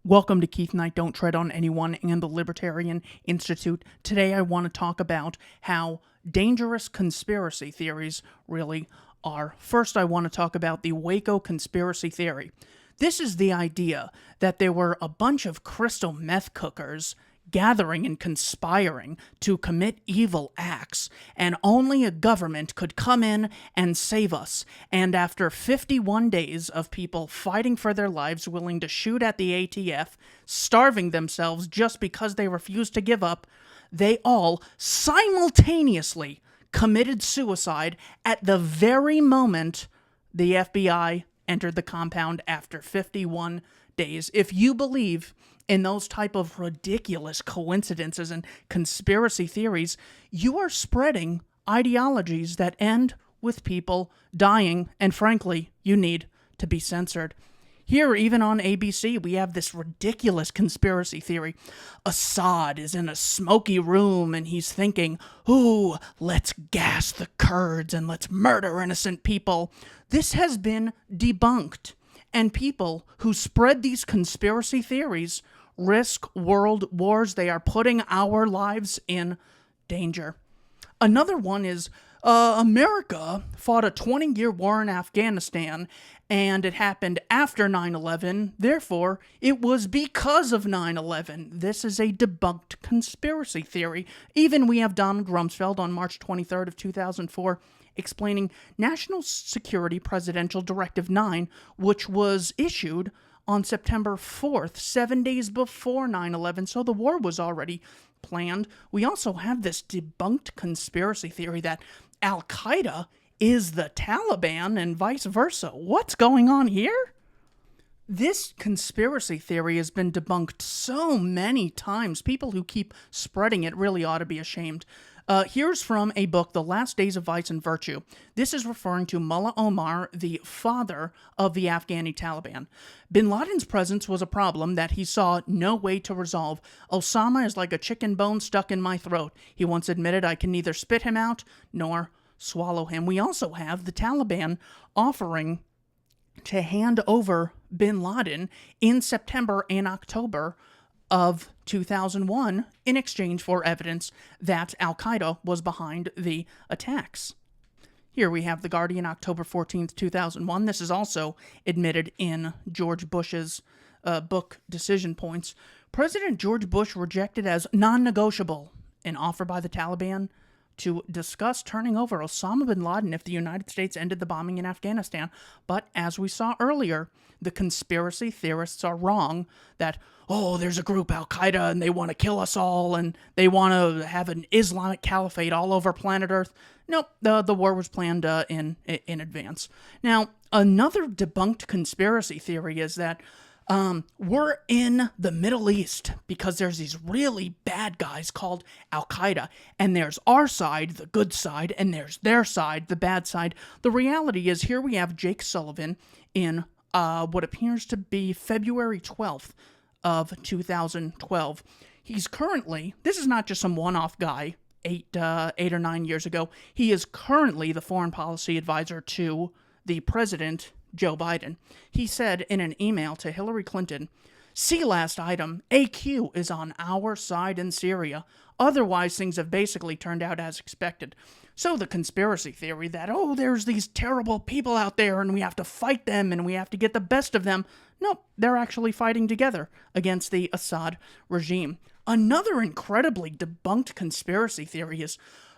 Welcome to Keith Knight Don't Tread on Anyone and the Libertarian Institute. Today I want to talk about how dangerous conspiracy theories really are. First, I want to talk about the Waco conspiracy theory. This is the idea that there were a bunch of crystal meth cookers gathering and conspiring to commit evil acts, and only a government could come in and save us. And after 51 days of people fighting for their lives, willing to shoot at the ATF, starving themselves just because they refused to give up, they all simultaneously committed suicide at the very moment the FBI entered the compound after 51 days. If you believe in those type of ridiculous coincidences and conspiracy theories, you are spreading ideologies that end with people dying, and frankly, you need to be censored. Here, even on ABC, we have this ridiculous conspiracy theory. Assad is in a smoky room and he's thinking, ooh, let's gas the Kurds and let's murder innocent people. This has been debunked. And people who spread these conspiracy theories risk world wars. They are putting our lives in danger. Another one is America fought a 20-year war in Afghanistan, and it happened after 9/11. Therefore, it was because of 9/11. This is a debunked conspiracy theory. Even we have Donald Rumsfeld on March 23rd of 2004 explaining National Security Presidential Directive 9, which was issued on September 4th, 7 days before 9/11, so the war was already planned. We also have this debunked conspiracy theory that Al-Qaeda is the Taliban and vice versa. What's going on here? This conspiracy theory has been debunked so many times. People who keep spreading it really ought to be ashamed. Here's from a book, The Last Days of Vice and Virtue. This is referring to Mullah Omar, the father of the Afghani Taliban. Bin Laden's presence was a problem that he saw no way to resolve. Osama is like a chicken bone stuck in my throat. He once admitted I can neither spit him out nor swallow him. We also have the Taliban offering to hand over bin Laden in September and October of 2001 in exchange for evidence that Al-Qaeda was behind the attacks. Here we have The Guardian, October 14th, 2001. This is also admitted in George Bush's book, Decision Points. President George Bush rejected as non-negotiable an offer by the Taliban to discuss turning over Osama bin Laden if the United States ended the bombing in Afghanistan. But as we saw earlier, the conspiracy theorists are wrong that, oh, there's a group, Al-Qaeda, and they want to kill us all, and they want to have an Islamic caliphate all over planet Earth. Nope, the war was planned in advance. Now, another debunked conspiracy theory is that we're in the Middle East because there's these really bad guys called Al-Qaeda, and there's our side, the good side, and there's their side, the bad side. The reality is here we have Jake Sullivan in what appears to be February 12th of 2012. He's currently, this is not just some one-off guy, 8 or 9 years ago. He is currently the foreign policy advisor to the president, Joe Biden. He said in an email to Hillary Clinton, "See last item, AQ is on our side in Syria. Otherwise, things have basically turned out as expected." So the conspiracy theory that, oh, there's these terrible people out there and we have to fight them and we have to get the best of them. Nope, they're actually fighting together against the Assad regime. Another incredibly debunked conspiracy theory is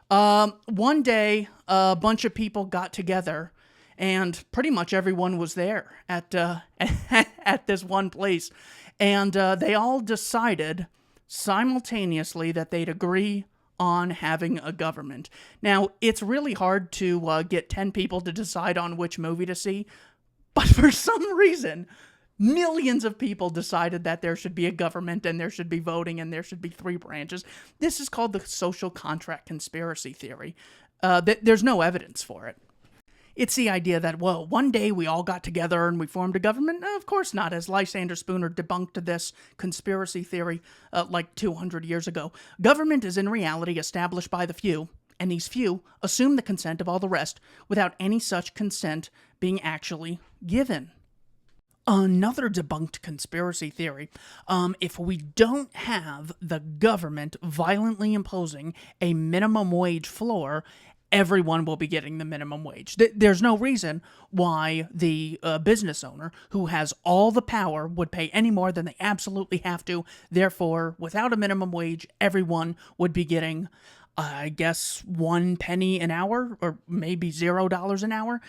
one day a bunch of people got together and pretty much everyone was there at at this one place. And they all decided simultaneously that they'd agree on having a government. Now, it's really hard to get 10 people to decide on which movie to see, but for some reason, millions of people decided that there should be a government and there should be voting and there should be 3 branches. This is called the social contract conspiracy theory. There's no evidence for it. It's the idea that, well, one day we all got together and we formed a government. No, of course not, as Lysander Spooner debunked this conspiracy theory like 200 years ago. Government is in reality established by the few, and these few assume the consent of all the rest without any such consent being actually given. Another debunked conspiracy theory. If we don't have the government violently imposing a minimum wage floor, everyone will be getting the minimum wage. There's no reason why the business owner who has all the power would pay any more than they absolutely have to. Therefore, without a minimum wage, everyone would be getting, I guess, 1 penny an hour, or maybe $0 an hour.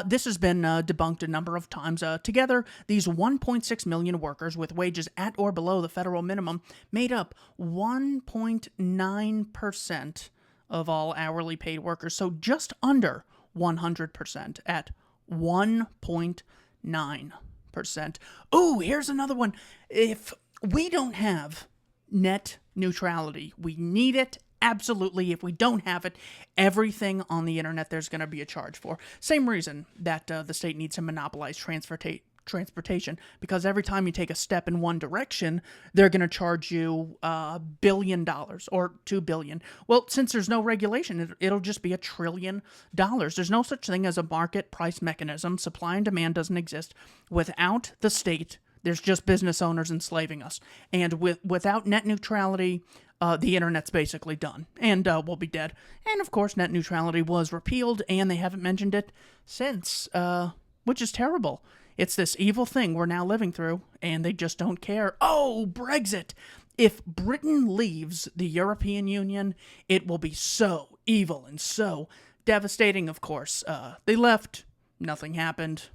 This has been debunked a number of times. Together, these 1.6 million workers with wages at or below the federal minimum made up 1.9% of all hourly paid workers, so just under 100% at 1.9%. Ooh, here's another one. If we don't have net neutrality, we need it. Absolutely. If we don't have it, everything on the internet there's going to be a charge for. Same reason that the state needs to monopolize transportation, because every time you take a step in one direction, they're going to charge you $1 billion or $2 billion. Well, since there's no regulation, it'll just be $1 trillion. There's no such thing as a market price mechanism. Supply and demand doesn't exist. Without the state, there's just business owners enslaving us. And without net neutrality, the internet's basically done, and we'll be dead. And of course, net neutrality was repealed, and they haven't mentioned it since, which is terrible. It's this evil thing we're now living through, and they just don't care. Oh, Brexit! If Britain leaves the European Union, it will be so evil and so devastating, of course. They left, nothing happened.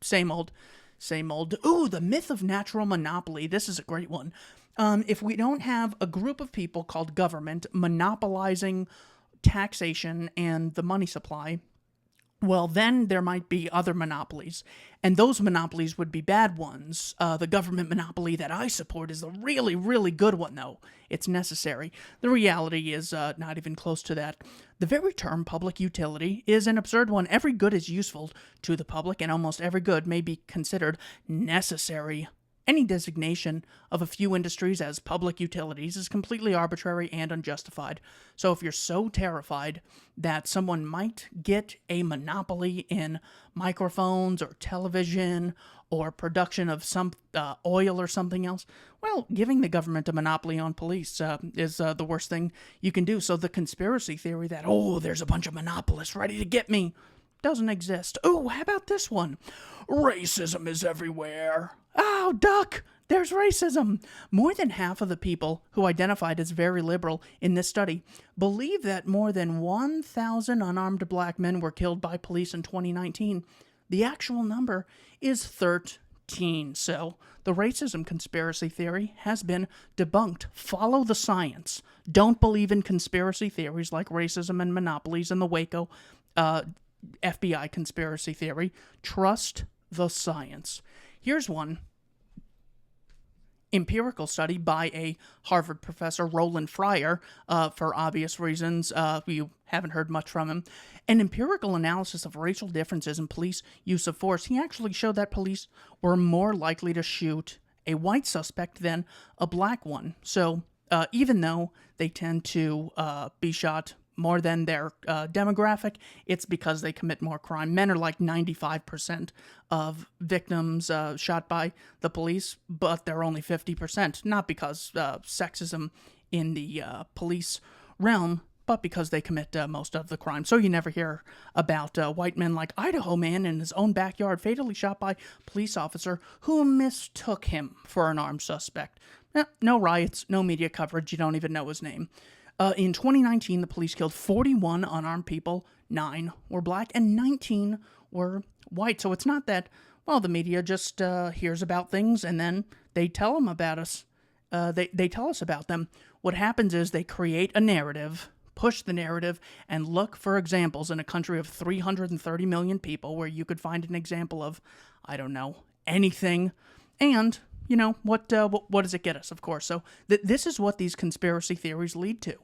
Same old, same old. Ooh, the myth of natural monopoly. This is a great one. If we don't have a group of people called government monopolizing taxation and the money supply, well, then there might be other monopolies, and those monopolies would be bad ones. The government monopoly that I support is a really, really good one, though. It's necessary. The reality is not even close to that. The very term public utility is an absurd one. Every good is useful to the public, and almost every good may be considered necessary. Any designation of a few industries as public utilities is completely arbitrary and unjustified. So if you're so terrified that someone might get a monopoly in microphones or television or production of some oil or something else, well, giving the government a monopoly on police is the worst thing you can do. So the conspiracy theory that, oh, there's a bunch of monopolists ready to get me, doesn't exist. Oh, how about this one? Racism is everywhere. Oh, duck! There's racism. More than half of the people who identified as very liberal in this study believe that more than 1,000 unarmed black men were killed by police in 2019. The actual number is 13. So the racism conspiracy theory has been debunked. Follow the science. Don't believe in conspiracy theories like racism and monopolies and the Waco FBI conspiracy theory. Trust the science. Here's one. Empirical study by a Harvard professor, Roland Fryer, for obvious reasons. You haven't heard much from him. An empirical analysis of racial differences in police use of force. He actually showed that police were more likely to shoot a white suspect than a black one. So even though they tend to be shot more than their demographic, it's because they commit more crime. Men are like 95% of victims shot by the police, but they're only 50%. Not because sexism in the police realm, but because they commit most of the crime. So you never hear about white men like Idaho man in his own backyard fatally shot by police officer who mistook him for an armed suspect. No riots, no media coverage, you don't even know his name. In 2019, the police killed 41 unarmed people, 9 were black, and 19 were white. So it's not that, well, the media just hears about things and then they tell them about us. They tell us about them. What happens is they create a narrative, push the narrative, and look for examples in a country of 330 million people where you could find an example of, I don't know, anything. And you know, what does it get us, of course? So this is what these conspiracy theories lead to.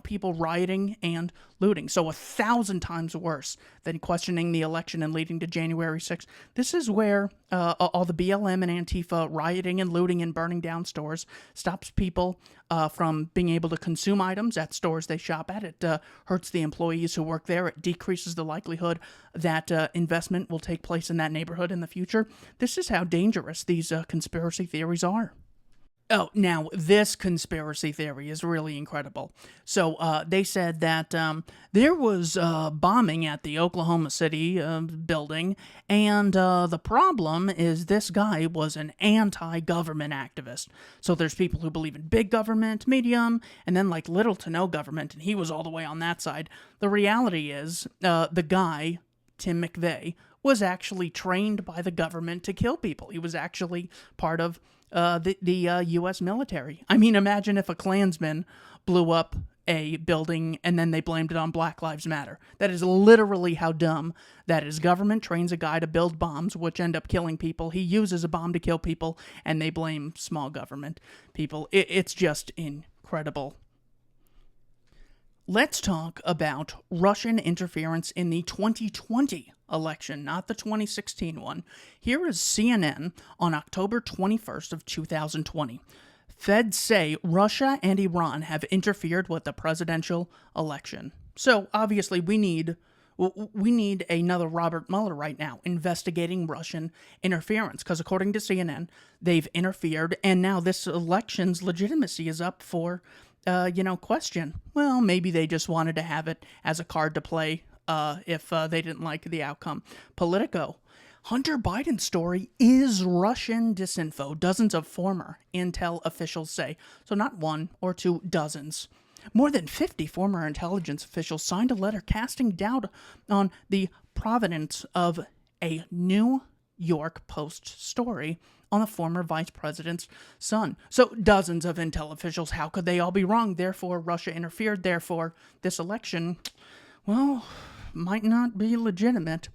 people rioting and looting. So 1,000 times worse than questioning the election and leading to January 6th. This is where all the BLM and Antifa rioting and looting and burning down stores stops people from being able to consume items at stores they shop at. It hurts the employees who work there. It decreases the likelihood that investment will take place in that neighborhood in the future. This is how dangerous these conspiracy theories are. Oh, now this conspiracy theory is really incredible. So they said that there was bombing at the Oklahoma City building, and the problem is this guy was an anti-government activist. So there's people who believe in big government, medium, and then like little to no government, and he was all the way on that side. The reality is the guy, Tim McVeigh, was actually trained by the government to kill people. He was actually part of the U.S. military. I mean, imagine if a Klansman blew up a building and then they blamed it on Black Lives Matter. That is literally how dumb that is. Government trains a guy to build bombs, which end up killing people. He uses a bomb to kill people, and they blame small government people. It's just incredible. Let's talk about Russian interference in the 2020 election, not the 2016 one. Here is CNN on October 21st of 2020. Feds say Russia and Iran have interfered with the presidential election. So obviously we need another Robert Mueller right now investigating Russian interference, because according to CNN, they've interfered, and now this election's legitimacy is up for question. Well, maybe they just wanted to have it as a card to play if they didn't like the outcome. Politico. Hunter Biden's story is Russian disinfo, dozens of former intel officials say. So not one or two, dozens. More than 50 former intelligence officials signed a letter casting doubt on the provenance of a New York Post story on the former vice president's son. So dozens of intel officials, how could they all be wrong? Therefore, Russia interfered. Therefore, this election, well, might not be legitimate.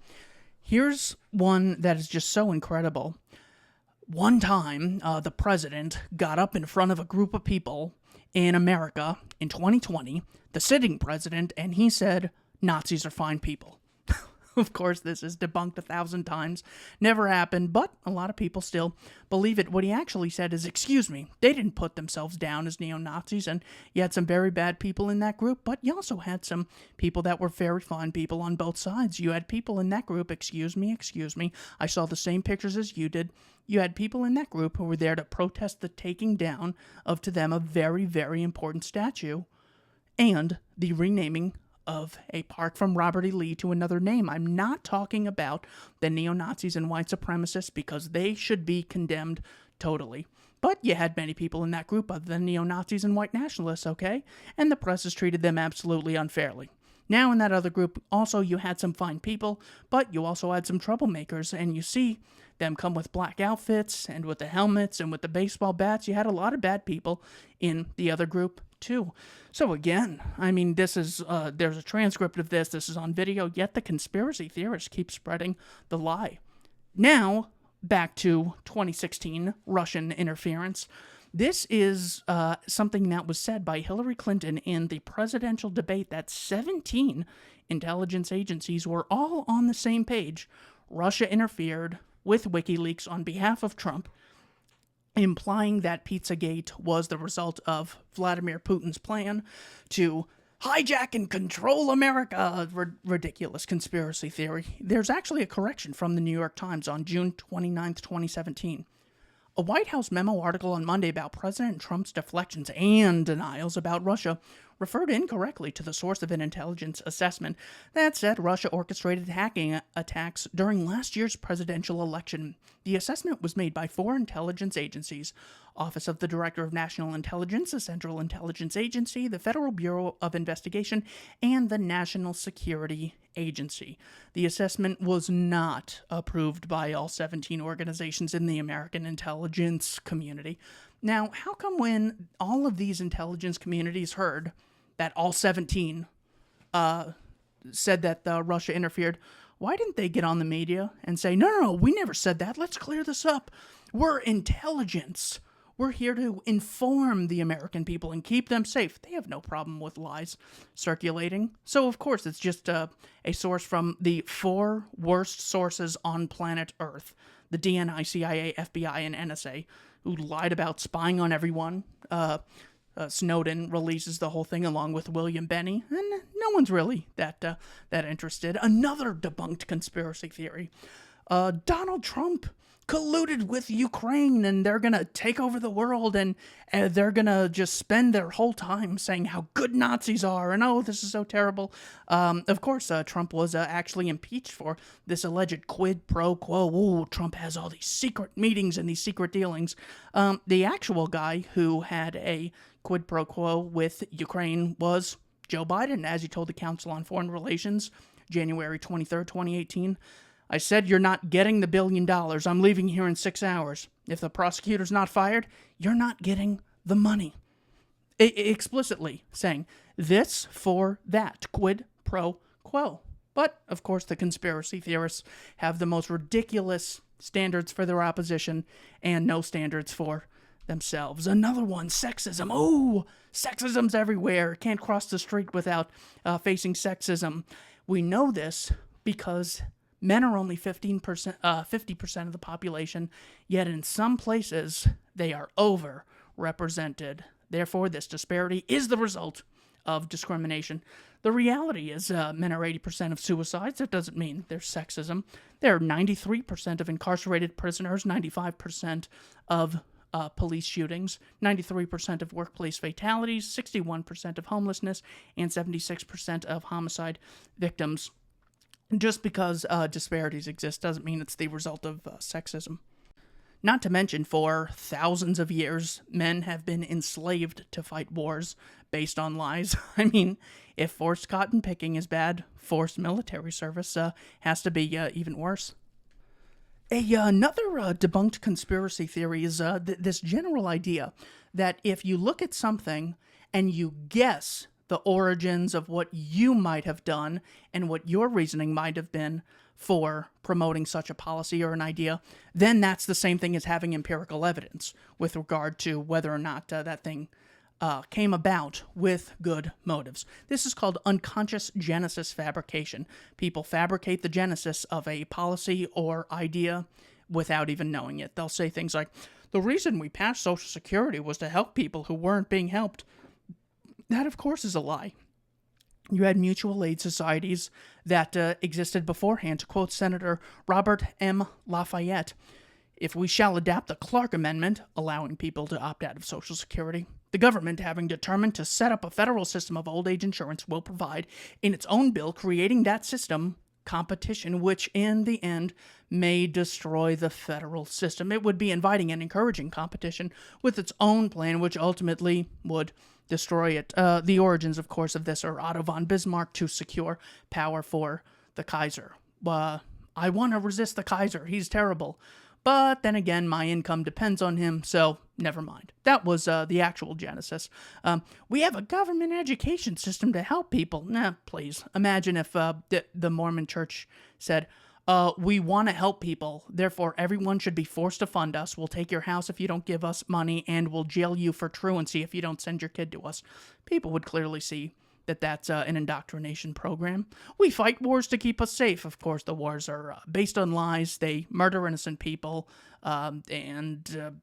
Here's one that is just so incredible. One time, the president got up in front of a group of people in America in 2020, the sitting president, and he said, Nazis are fine people. Of course, this is debunked 1,000 times. Never happened, but a lot of people still believe it. What he actually said is, excuse me, they didn't put themselves down as neo-Nazis, and you had some very bad people in that group, but you also had some people that were very fine people on both sides. You had people in that group, excuse me, I saw the same pictures as you did. You had people in that group who were there to protest the taking down of, to them, a very, very important statue, and the renaming of a park from Robert E. Lee to another name. I'm not talking about the neo-Nazis and white supremacists, because they should be condemned totally. But you had many people in that group other than neo-Nazis and white nationalists, okay? And the press has treated them absolutely unfairly. Now in that other group, also you had some fine people, but you also had some troublemakers, and you see them come with black outfits and with the helmets and with the baseball bats. You had a lot of bad people in the other group too. So again, I mean, this is there's a transcript of this. This is on video, yet the conspiracy theorists keep spreading the lie. Now, back to 2016 Russian interference. This is something that was said by Hillary Clinton in the presidential debate that 17 intelligence agencies were all on the same page. Russia interfered with WikiLeaks on behalf of Trump, implying that Pizzagate was the result of Vladimir Putin's plan to hijack and control America. Ridiculous conspiracy theory. There's actually a correction from the New York Times on June 29th, 2017. A White House memo article on Monday about President Trump's deflections and denials about Russia referred incorrectly to the source of an intelligence assessment that said Russia orchestrated hacking attacks during last year's presidential election. The assessment was made by 4 intelligence agencies: Office of the Director of National Intelligence, the Central Intelligence Agency, the Federal Bureau of Investigation, and the National Security Agency. The assessment was not approved by all 17 organizations in the American intelligence community. Now, how come when all of these intelligence communities heard that all 17 said that Russia interfered, why didn't they get on the media and say, no, we never said that. Let's clear this up. We're intelligence. We're here to inform the American people and keep them safe. They have no problem with lies circulating. So, of course, it's just a source from the 4 worst sources on planet Earth. The DNI, CIA, FBI, and NSA, who lied about spying on everyone. Snowden releases the whole thing along with William Benny, and no one's really that interested. Another debunked conspiracy theory. Donald Trump colluded with Ukraine, and they're gonna take over the world, and they're gonna just spend their whole time saying how good Nazis are, and oh, this is so terrible. Of course, Trump was actually impeached for this alleged quid pro quo. Ooh, Trump has all these secret meetings and these secret dealings. The actual guy who had a quid pro quo with Ukraine was Joe Biden, as he told the Council on Foreign Relations, January 23rd, 2018. I said, you're not getting the $1 billion. I'm leaving here in 6 hours. If the prosecutor's not fired, you're not getting the money. Explicitly saying this for that, quid pro quo. But, of course, the conspiracy theorists have the most ridiculous standards for their opposition and no standards for themselves. Another one, sexism. Oh, sexism's everywhere. Can't cross the street without facing sexism. We know this because men are only 50% of the population, yet in some places they are overrepresented. Therefore, this disparity is the result of discrimination. The reality is men are 80% of suicides. That doesn't mean there's sexism. There are 93% of incarcerated prisoners, 95% of police shootings, 93% of workplace fatalities, 61% of homelessness, and 76% of homicide victims. Just because disparities exist doesn't mean it's the result of sexism. Not to mention, for thousands of years, men have been enslaved to fight wars based on lies. I mean, if forced cotton picking is bad, forced military service has to be even worse. Another debunked conspiracy theory is this general idea that if you look at something and you guess the origins of what you might have done and what your reasoning might have been for promoting such a policy or an idea, then that's the same thing as having empirical evidence with regard to whether or not that thing came about with good motives. This is called unconscious genesis fabrication. People fabricate the genesis of a policy or idea without even knowing it. They'll say things like, the reason we passed Social Security was to help people who weren't being helped. That, of course, is a lie. You had mutual aid societies that existed beforehand. To quote Senator Robert M. Lafayette, if we shall adapt the Clark Amendment, allowing people to opt out of Social Security, the government, having determined to set up a federal system of old age insurance, will provide, in its own bill creating that system, competition, which in the end may destroy the federal system. It would be inviting and encouraging competition with its own plan, which ultimately would destroy it. The origins, of course, of this are Otto von Bismarck to secure power for the Kaiser. I want to resist the Kaiser. He's terrible. But then again, my income depends on him, so never mind. That was the actual genesis. We have a government education system to help people. Nah, please. Imagine if the Mormon church said, we want to help people, therefore everyone should be forced to fund us. We'll take your house if you don't give us money, and we'll jail you for truancy if you don't send your kid to us. People would clearly see that that's an indoctrination program. We fight wars to keep us safe. Of course, the wars are based on lies. They murder innocent people and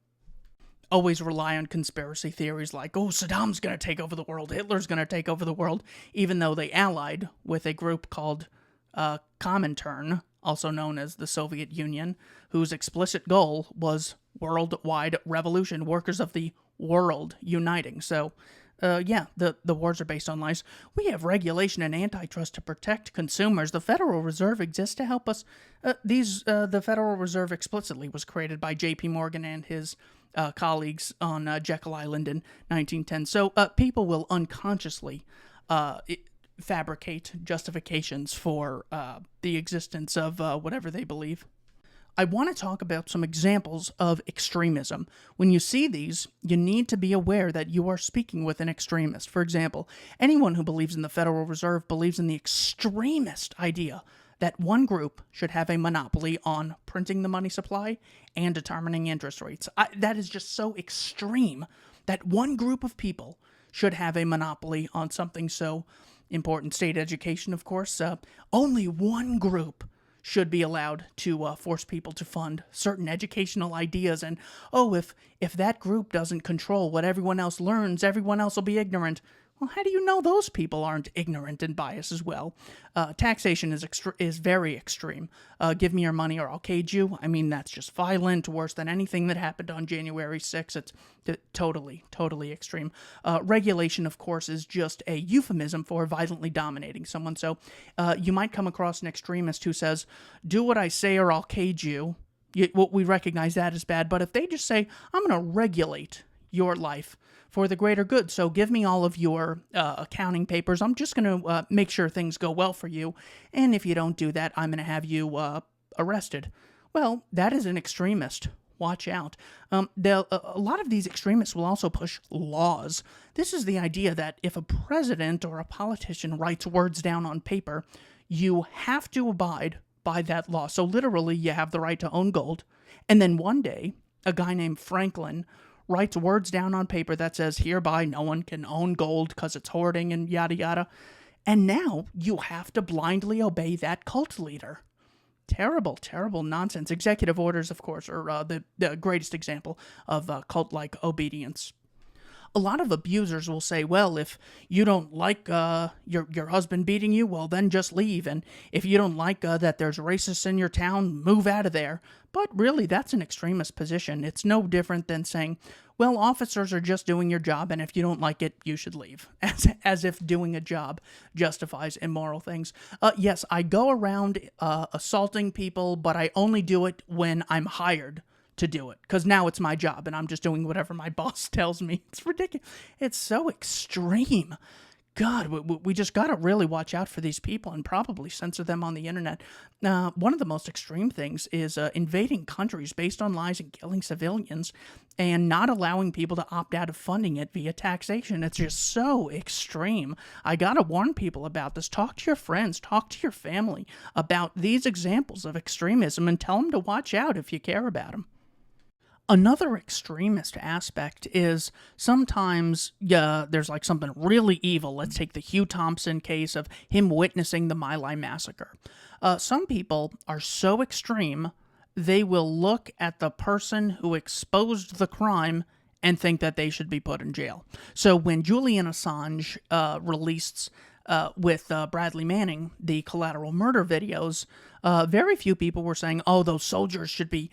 always rely on conspiracy theories like, oh, Saddam's going to take over the world, Hitler's going to take over the world, even though they allied with a group called Comintern, also known as the Soviet Union, whose explicit goal was worldwide revolution, workers of the world uniting. So, the wars are based on lies. We have regulation and antitrust to protect consumers. The Federal Reserve exists to help us. The Federal Reserve explicitly was created by J.P. Morgan and his colleagues on Jekyll Island in 1910. So people will unconsciously fabricate justifications for the existence of whatever they believe. I want to talk about some examples of extremism. When you see these, you need to be aware that you are speaking with an extremist. For example, anyone who believes in the Federal Reserve believes in the extremist idea that one group should have a monopoly on printing the money supply and determining interest rates. That is just so extreme that one group of people should have a monopoly on something so important. State education, of course. Only one group should be allowed to force people to fund certain educational ideas. And, oh, if that group doesn't control what everyone else learns, everyone else will be ignorant. Well, how do you know those people aren't ignorant and biased as well? Taxation is very extreme. Give me your money or I'll cage you. I mean, that's just violent, worse than anything that happened on January 6th. It's totally extreme. Regulation, of course, is just a euphemism for violently dominating someone. So you might come across an extremist who says, do what I say or I'll cage you. We recognize that as bad. But if they just say, I'm going to regulate your life for the greater good, so give me all of your accounting papers. I'm just going to make sure things go well for you, and if you don't do that, I'm going to have you arrested. Well, that is an extremist. Watch out. A lot of these extremists will also push laws. This is the idea that if a president or a politician writes words down on paper, you have to abide by that law. So literally, you have the right to own gold, and then one day, a guy named Franklin writes words down on paper that says, hereby no one can own gold because it's hoarding and yada yada. And now you have to blindly obey that cult leader. Terrible nonsense. Executive orders, of course, are the greatest example of cult-like obedience. A lot of abusers will say, well, if you don't like your husband beating you, well, then just leave. And if you don't like that there's racists in your town, move out of there. But really, that's an extremist position. It's no different than saying, well, officers are just doing your job, and if you don't like it, you should leave. As if doing a job justifies immoral things. Yes, I go around assaulting people, but I only do it when I'm hired to do it, because now it's my job and I'm just doing whatever my boss tells me. It's ridiculous. It's so extreme. God, we just got to really watch out for these people and probably censor them on the internet. One of the most extreme things is invading countries based on lies and killing civilians and not allowing people to opt out of funding it via taxation. It's just so extreme. I got to warn people about this. Talk to your friends, talk to your family about these examples of extremism and tell them to watch out if you care about them. Another extremist aspect is sometimes there's like something really evil. Let's take the Hugh Thompson case of him witnessing the My Lai massacre. Some people are so extreme, they will look at the person who exposed the crime and think that they should be put in jail. So when Julian Assange released with Bradley Manning the collateral murder videos, very few people were saying, oh, those soldiers should be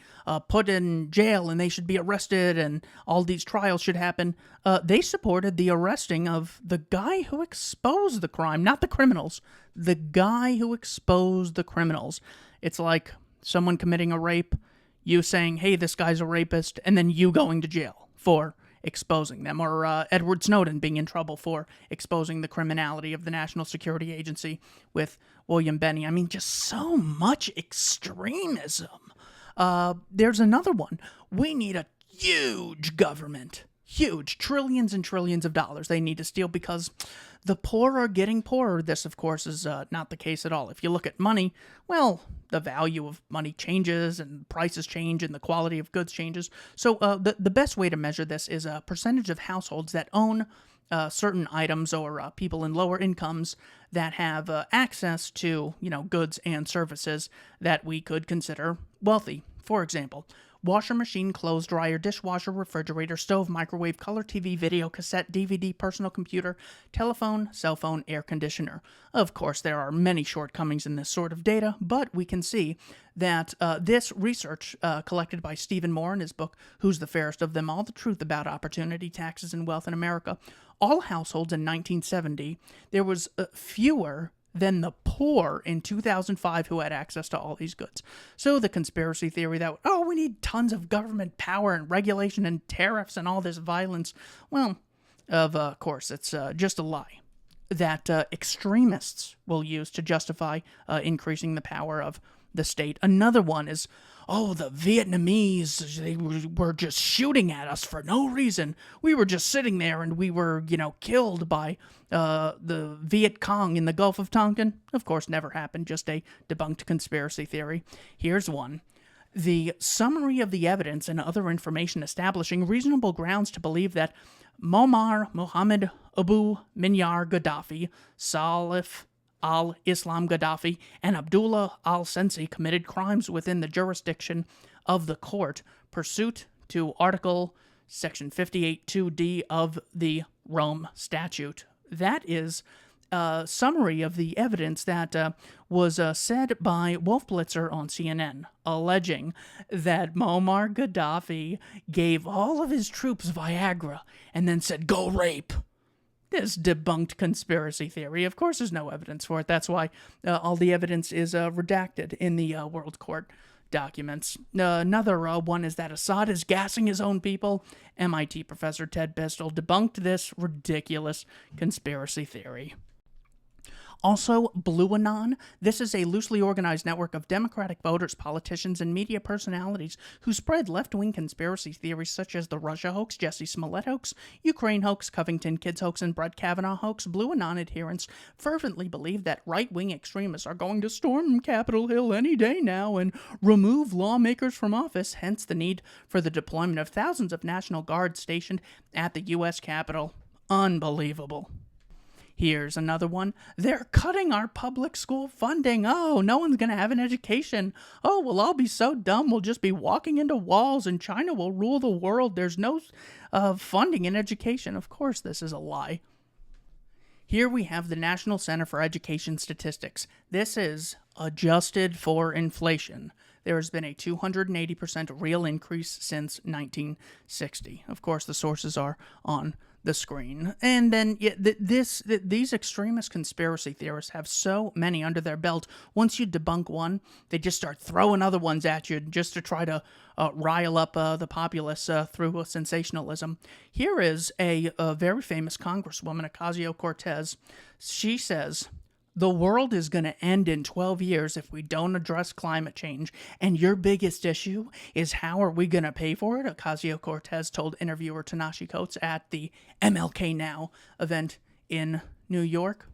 put in jail and they should be arrested and all these trials should happen. They supported the arresting of the guy who exposed the crime, not the criminals, the guy who exposed the criminals. It's like someone committing a rape, you saying, hey, this guy's a rapist, and then you going to jail for exposing them, or Edward Snowden being in trouble for exposing the criminality of the National Security Agency with William Benny. I mean, just so much extremism. There's another one. We need a huge government. Huge. Trillions and trillions of dollars they need to steal because the poor are getting poorer. This, of course, is not the case at all. If you look at money, well, the value of money changes and prices change and the quality of goods changes. So the best way to measure this is a percentage of households that own certain items or people in lower incomes that have access to, goods and services that we could consider wealthy. For example, washer machine, clothes dryer, dishwasher, refrigerator, stove, microwave, color TV, video, cassette, DVD, personal computer, telephone, cell phone, air conditioner. Of course, there are many shortcomings in this sort of data, but we can see that this research collected by Stephen Moore in his book, Who's the Fairest of Them All? The Truth About Opportunity, Taxes, and Wealth in America, all households in 1970, there was fewer than the poor in 2005 who had access to all these goods. So the conspiracy theory that, we need tons of government power and regulation and tariffs and all this violence, well, of course, it's just a lie that extremists will use to justify increasing the power of the state. Another one is, oh, the Vietnamese, they were just shooting at us for no reason. We were just sitting there and we were, killed by the Viet Cong in the Gulf of Tonkin. Of course, never happened, just a debunked conspiracy theory. Here's one. The summary of the evidence and other information establishing reasonable grounds to believe that Muammar Mohammed Abu Minyar Gaddafi, Salif al-Islam Gaddafi, and Abdullah al-Sensi committed crimes within the jurisdiction of the court, pursuant to Article Section 58(2)(d) of the Rome Statute. That is a summary of the evidence that was said by Wolf Blitzer on CNN, alleging that Muammar Gaddafi gave all of his troops Viagra and then said, "Go rape." This debunked conspiracy theory. Of course, there's no evidence for it. That's why all the evidence is redacted in the World Court documents. Another one is that Assad is gassing his own people. MIT professor Ted Pistol debunked this ridiculous conspiracy theory. Also, BlueAnon. This is a loosely organized network of Democratic voters, politicians, and media personalities who spread left-wing conspiracy theories such as the Russia hoax, Jussie Smollett hoax, Ukraine hoax, Covington Kids hoax, and Brett Kavanaugh hoax. BlueAnon adherents fervently believe that right-wing extremists are going to storm Capitol Hill any day now and remove lawmakers from office, hence the need for the deployment of thousands of National Guards stationed at the U.S. Capitol. Unbelievable. Here's another one. They're cutting our public school funding. Oh, no one's going to have an education. Oh, we'll all be so dumb. We'll just be walking into walls and China will rule the world. There's no funding in education. Of course, this is a lie. Here we have the National Center for Education Statistics. This is adjusted for inflation. There has been a 280% real increase since 1960. Of course, the sources are on the screen. And then these extremist conspiracy theorists have so many under their belt. Once you debunk one, they just start throwing other ones at you just to try to rile up the populace through sensationalism. Here is a very famous Congresswoman, Ocasio-Cortez. She says, "The world is going to end in 12 years if we don't address climate change. And your biggest issue is how are we going to pay for it?" Ocasio-Cortez told interviewer Tanashi Coates at the MLK Now event in New York.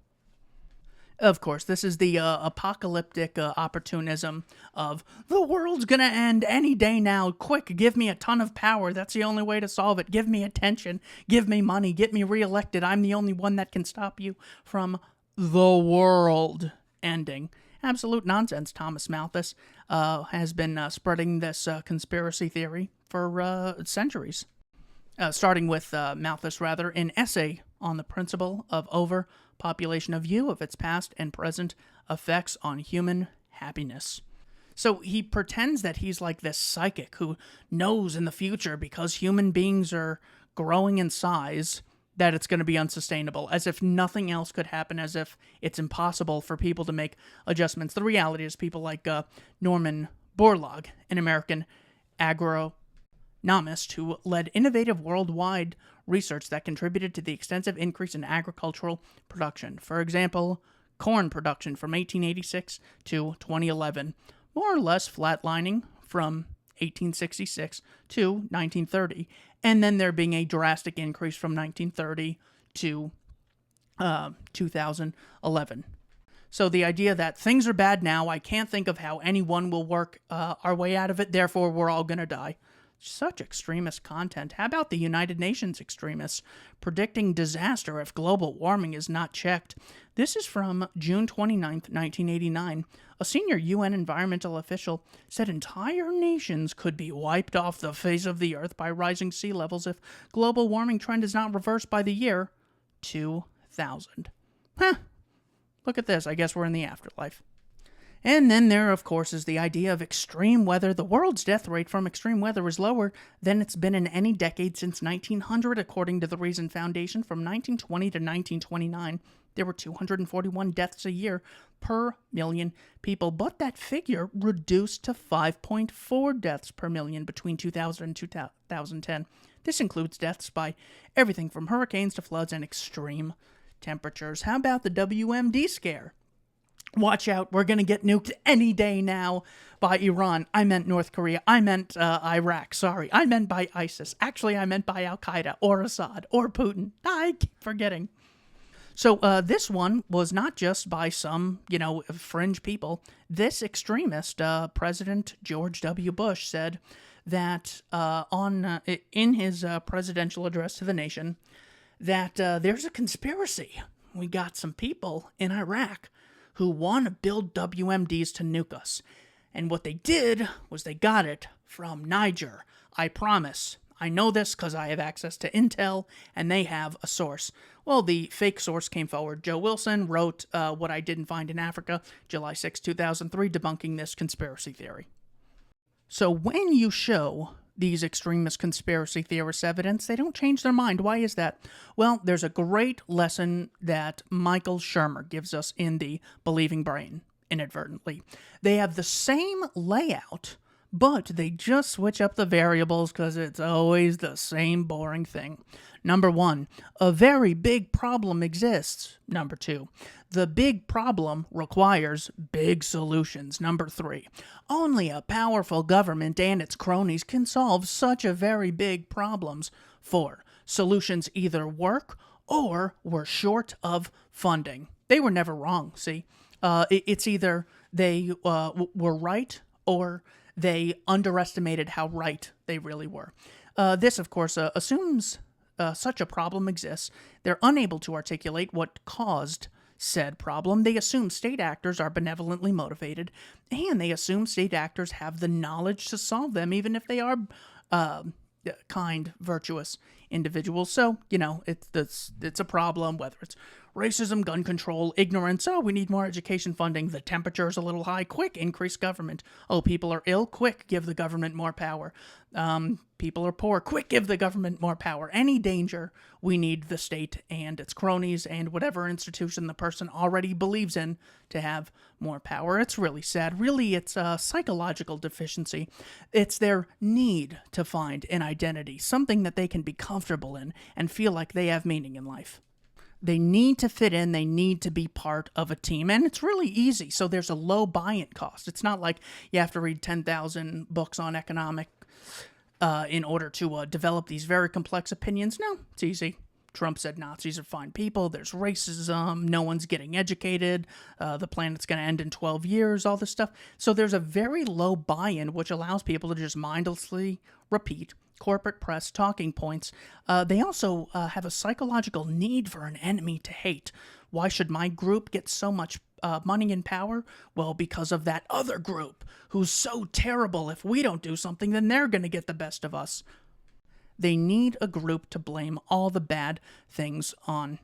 Of course, this is the apocalyptic opportunism of the world's going to end any day now. Quick, give me a ton of power. That's the only way to solve it. Give me attention. Give me money. Get me reelected. I'm the only one that can stop you from the world ending. Absolute nonsense. Thomas Malthus has been spreading this conspiracy theory for centuries. Starting with Malthus, an essay on the principle of overpopulation, a view of its past and present effects on human happiness. So he pretends that he's like this psychic who knows in the future because human beings are growing in size that it's going to be unsustainable, as if nothing else could happen, as if it's impossible for people to make adjustments. The reality is people like Norman Borlaug, an American agronomist who led innovative worldwide research that contributed to the extensive increase in agricultural production. For example, corn production from 1886 to 2011, more or less flatlining from 1866 to 1930, and then there being a drastic increase from 1930 to 2011. So the idea that things are bad now, I can't think of how anyone will work our way out of it, therefore we're all going to die. Such extremist content. How about the United Nations extremists predicting disaster if global warming is not checked? This is from June 29th, 1989. A senior UN environmental official said entire nations could be wiped off the face of the earth by rising sea levels if global warming trend is not reversed by the year 2000. Look at this. I guess we're in the afterlife. And then there, of course, is the idea of extreme weather. The world's death rate from extreme weather is lower than it's been in any decade since 1900, according to the Reason Foundation. From 1920 to 1929, there were 241 deaths a year per million people, but that figure reduced to 5.4 deaths per million between 2000 and 2010. This includes deaths by everything from hurricanes to floods and extreme temperatures. How about the WMD scare? Watch out, we're going to get nuked any day now by Iran. I meant North Korea. I meant Iraq. Sorry. I meant by ISIS. Actually, I meant by Al-Qaeda or Assad or Putin. I keep forgetting. So this one was not just by some, fringe people. This extremist, President George W. Bush, said that in his presidential address to the nation that there's a conspiracy. We got some people in Iraq who want to build WMDs to nuke us. And what they did was they got it from Niger. I promise. I know this because I have access to intel, and they have a source. Well, the fake source came forward. Joe Wilson wrote What I Didn't Find in Africa, July 6, 2003, debunking this conspiracy theory. So when you show these extremist conspiracy theorists evidence, they don't change their mind. Why is that? Well, there's a great lesson that Michael Shermer gives us in the Believing Brain, inadvertently. They have the same layout, but they just switch up the variables because it's always the same boring thing. Number 1, a very big problem exists. Number 2, the big problem requires big solutions. Number 3, only a powerful government and its cronies can solve such a very big problems. 4, solutions either work or we're short of funding. They were never wrong, see? It's either they were right or they underestimated how right they really were. This, of course, assumes such a problem exists. They're unable to articulate what caused said problem. They assume state actors are benevolently motivated, and they assume state actors have the knowledge to solve them, even if they are kind, virtuous individuals. So, it's a problem, whether it's racism, gun control, ignorance. Oh, we need more education funding. The temperature's a little high. Quick, increase government. Oh, people are ill. Quick, give the government more power. People are poor. Quick, give the government more power. Any danger, we need the state and its cronies and whatever institution the person already believes in to have more power. It's really sad. Really, it's a psychological deficiency. It's their need to find an identity, something that they can be comfortable in and feel like they have meaning in life. They need to fit in. They need to be part of a team. And it's really easy. So there's a low buy-in cost. It's not like you have to read 10,000 books on economic in order to develop these very complex opinions. No, it's easy. Trump said Nazis are fine people. There's racism. No one's getting educated. The planet's going to end in 12 years, all this stuff. So there's a very low buy-in, which allows people to just mindlessly repeat corporate press talking points. They also have a psychological need for an enemy to hate. Why should my group get so much money and power? Well, because of that other group who's so terrible. If we don't do something, then they're going to get the best of us. They need a group to blame all the bad things on.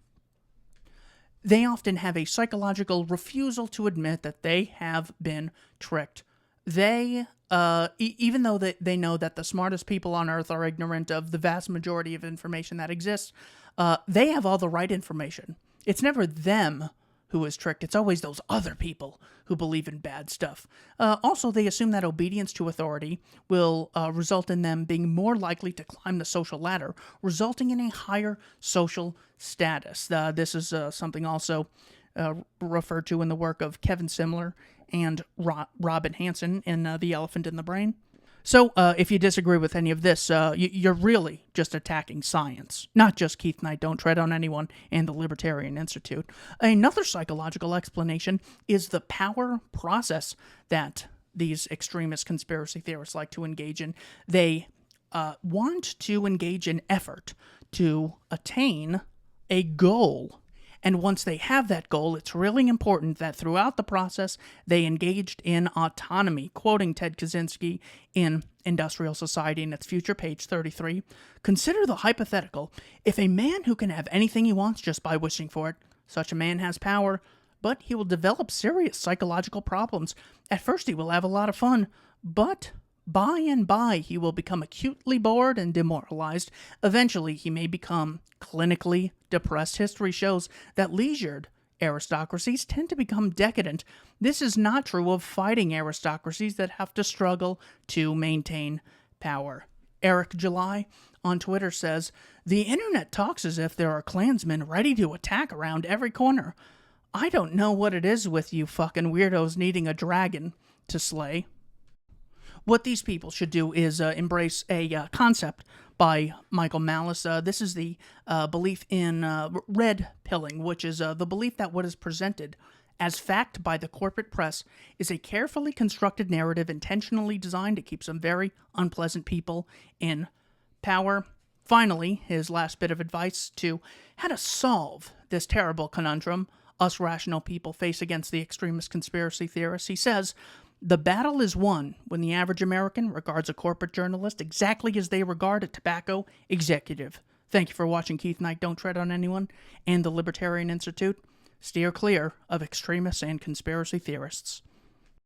They often have a psychological refusal to admit that they have been tricked. They, even though they know that the smartest people on Earth are ignorant of the vast majority of information that exists, they have all the right information. It's never them who is tricked. It's always those other people who believe in bad stuff. Also, they assume that obedience to authority will result in them being more likely to climb the social ladder, resulting in a higher social status. This is something also referred to in the work of Kevin Simler and Robin Hanson in The Elephant in the Brain. So, if you disagree with any of this, you're really just attacking science, not just Keith Knight, Don't Tread on Anyone, and the Libertarian Institute. Another psychological explanation is the power process that these extremist conspiracy theorists like to engage in. They want to engage in effort to attain a goal. And once they have that goal, it's really important that throughout the process, they engaged in autonomy. Quoting Ted Kaczynski in Industrial Society and its Future, page 33, consider the hypothetical. If a man who can have anything he wants just by wishing for it, such a man has power, but he will develop serious psychological problems. At first, he will have a lot of fun, but by and by, he will become acutely bored and demoralized. Eventually, he may become clinically depressed. History shows that leisured aristocracies tend to become decadent. This is not true of fighting aristocracies that have to struggle to maintain power. Eric July on Twitter says, "The internet talks as if there are Klansmen ready to attack around every corner. I don't know what it is with you fucking weirdos needing a dragon to slay. What these people should do is embrace a concept by Michael Malice. This is the belief in red pilling, which is the belief that what is presented as fact by the corporate press is a carefully constructed narrative intentionally designed to keep some very unpleasant people in power. Finally, his last bit of advice to how to solve this terrible conundrum us rational people face against the extremist conspiracy theorists. He says, the battle is won when the average American regards a corporate journalist exactly as they regard a tobacco executive. Thank you for watching Keith Knight Don't Tread on Anyone and the Libertarian Institute. Steer clear of extremists and conspiracy theorists.